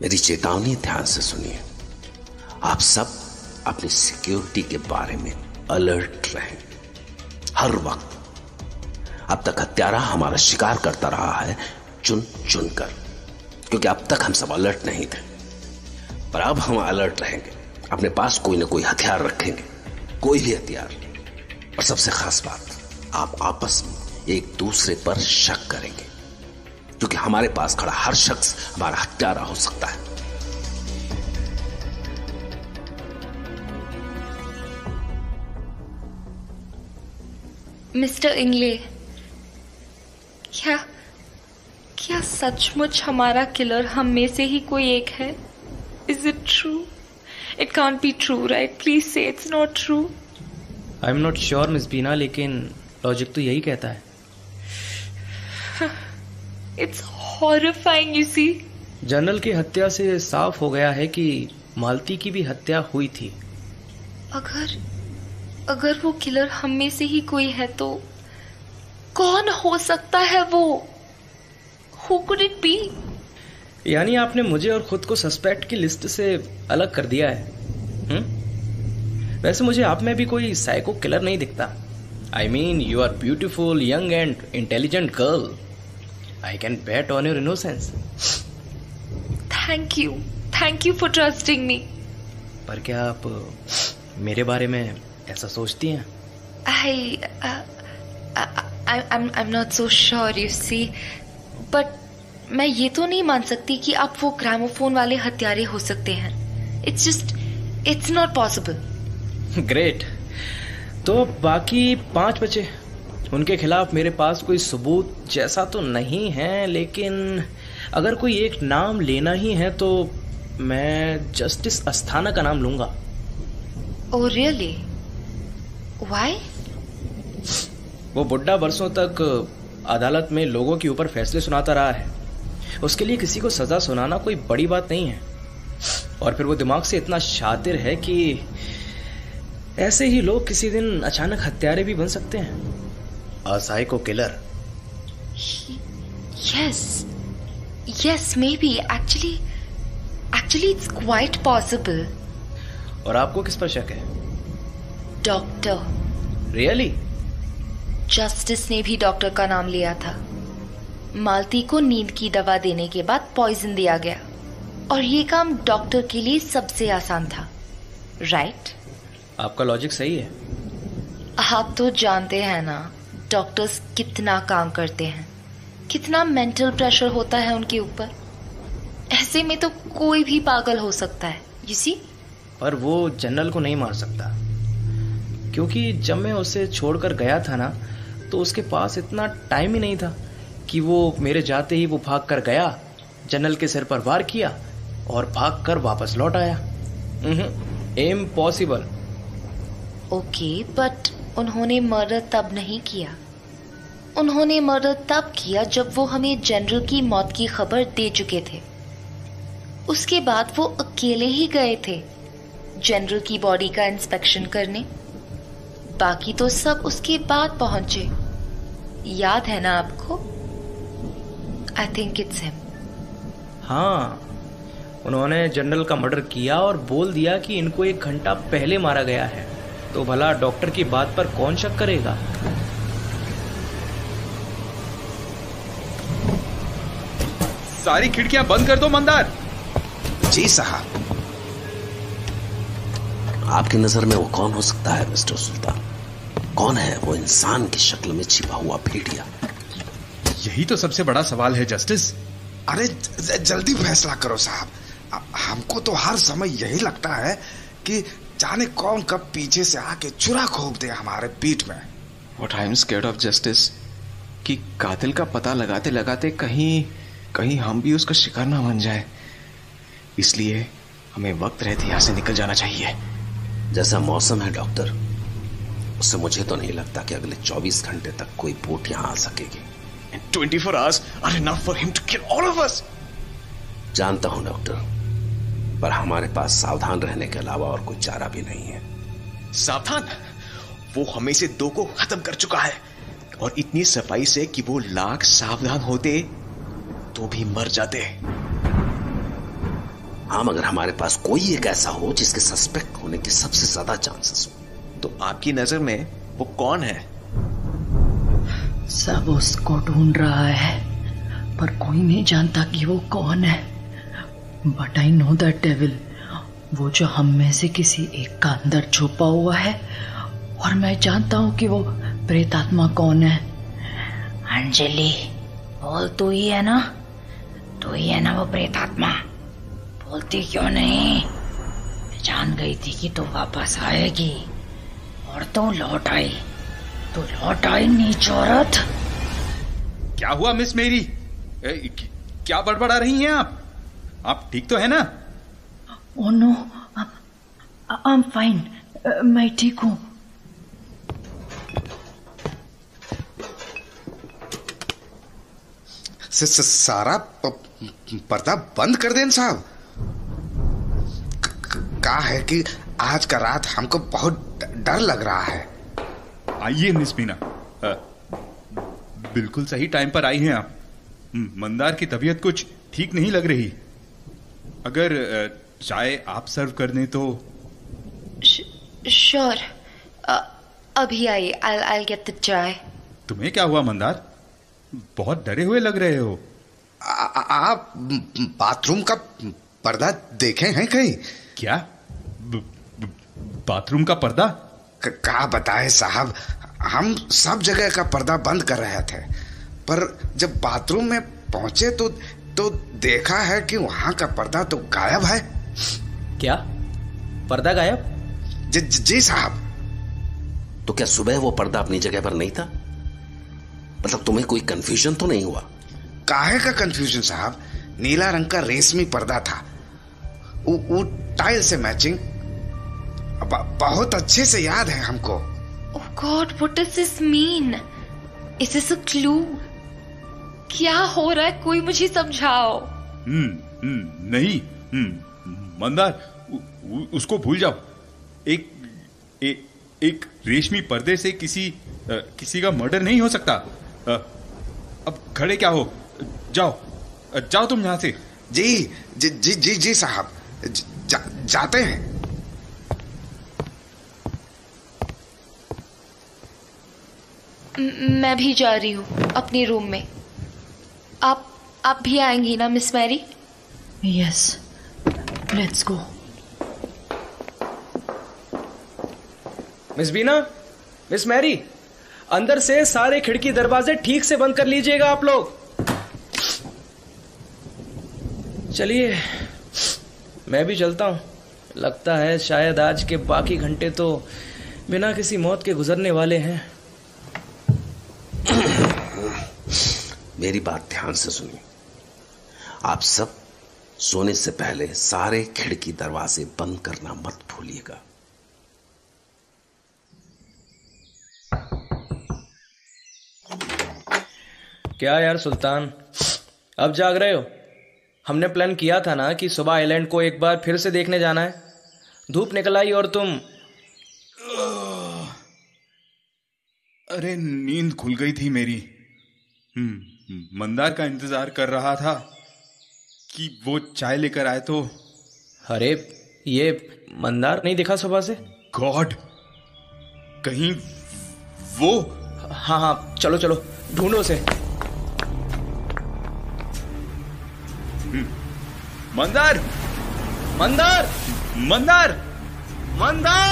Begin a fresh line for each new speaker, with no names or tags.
मेरी चेतावनी ध्यान से सुनिए। आप सब अपनी सिक्योरिटी के बारे में अलर्ट रहें हर वक्त। अब तक हत्यारा हमारा शिकार करता रहा है चुन चुन कर, क्योंकि अब तक हम सब अलर्ट नहीं थे, पर अब हम अलर्ट रहेंगे। अपने पास कोई ना कोई हथियार रखेंगे, कोई भी हथियार। और सबसे खास बात, आप आपस में एक दूसरे पर शक करेंगे, क्योंकि हमारे पास खड़ा हर शख्स हमारा हत्यारा हो सकता है।
मिस्टर इंगले, क्या सचमुच हमारा किलर हम में से ही कोई एक है? Is it true? It can't be true, right? Please say it's not true.
I'm not sure, miss Beena, लेकिन लॉजिक तो यही कहता है।
It's horrifying, you see.
General की हत्या से साफ हो गया है कि मालती की भी हत्या हुई थी।
अगर वो किलर हम में से ही कोई है तो कौन हो सकता है वो? Who could it be?
यानी आपने मुझे और खुद को सस्पेक्ट की लिस्ट से अलग कर दिया है। वैसे मुझे आप में भी कोई साइको किलर नहीं दिखता। I mean, you are beautiful, young and intelligent girl. I can bet on your innocence.
Thank you for trusting me.
पर क्या आप मेरे बारे में ऐसा सोचती हैं?
I'm not so sure, you see. But मैं ये तो नहीं मान सकती कि आप वो ग्रामोफोन वाले हत्यारे हो सकते हैं। It's not possible.
ग्रेट। तो बाकी 5 बचे, उनके खिलाफ मेरे पास कोई सबूत जैसा तो नहीं है, लेकिन अगर कोई एक नाम लेना ही है तो मैं जस्टिस अस्थाना का नाम लूंगा।
Oh really? Why?
वो बुड्ढा बरसों तक अदालत में लोगों के ऊपर फैसले सुनाता रहा है। उसके लिए किसी को सजा सुनाना कोई बड़ी बात नहीं है। और फिर वो दिमाग से इतना शातिर है कि ऐसे ही लोग किसी दिन अचानक हत्यारे भी बन सकते हैं। A psycho killer.
Yes, maybe. Actually, it's quite possible.
और आपको किस पर शक है?
डॉक्टर।
Really?
जस्टिस ने भी डॉक्टर का नाम लिया था। मालती को नींद की दवा देने के बाद पॉइजन दिया गया, और ये काम डॉक्टर के लिए सबसे आसान था, राइट?
आपका लॉजिक सही है।
आप तो जानते हैं ना डॉक्टर्स कितना काम करते हैं, कितना मेंटल प्रेशर होता है उनके ऊपर। ऐसे में तो कोई भी पागल हो सकता है, यू सी।
पर वो जनरल को नहीं मार सकता, क्योंकि जब मैं उसे छोड़कर गया था ना, तो उसके पास इतना टाइम ही नहीं था कि वो मेरे जाते ही वो भाग कर गया, जनरल के सिर पर वार किया और भाग कर वापस लौट आया। इम्पॉसिबल।
ओके, बट उन्होंने मर्डर तब नहीं किया। उन्होंने मर्डर तब किया जब वो हमें जनरल की मौत की खबर दे चुके थे। उसके बाद वो अकेले ही गए थे जनरल की बॉडी का इंस्पेक्शन करने। बाकी तो सब उसके बाद पहुंचे। याद है ना आपको? I think it's him.
हाँ, उन्होंने जनरल का मर्डर किया और बोल दिया कि इनको 1 घंटा पहले मारा गया है। तो भला डॉक्टर की बात पर कौन शक करेगा?
सारी खिड़कियां बंद कर दो मंदार।
जी साहब। आपकी नजर में वो कौन हो सकता है मिस्टर सुल्तान? कौन है वो इंसान की शक्ल में छिपा हुआ भेड़िया?
यही तो सबसे बड़ा सवाल है जस्टिस।
अरे जल्दी फैसला करो साहब। हमको तो हर समय यही लगता है कि जाने कौन कब पीछे से आके चुरा घोंप दे हमारे पीठ में।
What I am scared of justice, कि कातिल का पता लगाते लगाते कहीं हम भी उसका शिकार ना बन जाए। इसलिए हमें वक्त रहते यहाँ से निकल जाना चाहिए।
जैसा मौसम है डॉक्टर, उससे मुझे तो नहीं लगता कि अगले 24 घंटे तक कोई बोट यहाँ आ सकेगी।
24 hours are enough for him to kill all of us.
जानता हूं डॉक्टर, पर हमारे पास सावधान रहने के अलावा और कोई चारा भी नहीं है।
सावधान? वो हमें से 2 को खत्म कर चुका है, और इतनी सफाई से कि वो लाख सावधान होते तो भी मर जाते।
हाँ, मगर हमारे पास कोई एक ऐसा हो जिसके सस्पेक्ट होने के सबसे ज्यादा चांसेस हो।
तो आपकी नजर में वो कौन है?
सब उसको ढूंढ रहा है, पर कोई नहीं जानता कि वो कौन है। But I know that devil, वो जो हम में से किसी एक का अंदर छुपा हुआ है, और मैं जानता हूँ कि वो प्रेतात्मा कौन है।
अंजलि, बोल तू ही है ना? तू ही है ना वो प्रेतात्मा? बोलती क्यों नहीं? मैं जान गई थी कि तू वापस आएगी, और तू लौट आई। तू लौट आई नीच औरत।
क्या हुआ मिस मेरी? क्या बड़बड़ा रही हैं आप? आप ठीक तो है ना?
Oh no, I am fine, मैं ठीक हूँ।
सारा पर्दा बंद कर दें साहब। क्या है कि आज का रात हमको बहुत डर लग रहा है।
आइए मिस मीना, बिल्कुल सही टाइम पर आई हैं आप। मंदार की तबीयत कुछ ठीक नहीं लग रही। अगर चाय आप सर्व कर दें तो।
श्योर, अभी आइए। I'll get the चाय।
तुम्हें क्या हुआ मंदार? बहुत डरे हुए लग रहे हो।
आप बाथरूम का पर्दा देखे हैं कहीं?
क्या? बाथरूम का पर्दा?
क्या बताए साहब, हम सब जगह का पर्दा बंद कर रहे थे, पर जब बाथरूम में पहुंचे तो देखा है कि वहां का पर्दा तो गायब है।
क्या? पर्दा गायब?
जी साहब।
तो क्या सुबह वो पर्दा अपनी जगह पर नहीं था? मतलब तुम्हें कोई कंफ्यूजन तो नहीं हुआ?
काहे का कंफ्यूजन साहब? नीला रंग का रेशमी पर्दा था, वो टाइल से मैचिंग। बहुत अच्छे से याद है हमको।
Oh God, what does this mean? Is this a clue? क्या हो रहा है? कोई मुझे समझाओ।
नहीं, मंदार, उसको भूल जाओ। एक रेशमी पर्दे से किसी का मर्डर नहीं हो सकता। अब खड़े क्या हो? जाओ तुम यहां से।
जी साहब, जाते हैं।
मैं भी जा रही हूँ अपने रूम में। आप भी आएंगी ना miss Mary?
Yes, let's go.
Miss Beena, miss Mary, अंदर से सारे खिड़की दरवाजे ठीक से बंद कर लीजिएगा आप लोग। चलिए, मैं भी चलता हूं। लगता है शायद आज के बाकी घंटे तो बिना किसी मौत के गुजरने वाले हैं।
मेरी बात ध्यान से सुनिए। आप सब सोने से पहले सारे खिड़की दरवाजे बंद करना मत भूलिएगा।
क्या यार सुल्तान, अब जाग रहे हो? हमने प्लान किया था ना कि सुबह आइलैंड को एक बार फिर से देखने जाना है। धूप निकल आई और तुम।
अरे नींद खुल गई थी मेरी। मंदार का इंतजार कर रहा था कि वो चाय लेकर आए तो।
अरे ये मंदार नहीं दिखा सुबह से?
गॉड, कहीं वो।
हाँ, चलो ढूंढो उसे।
मंदार!
मंदार!
मंदार!
मंदार!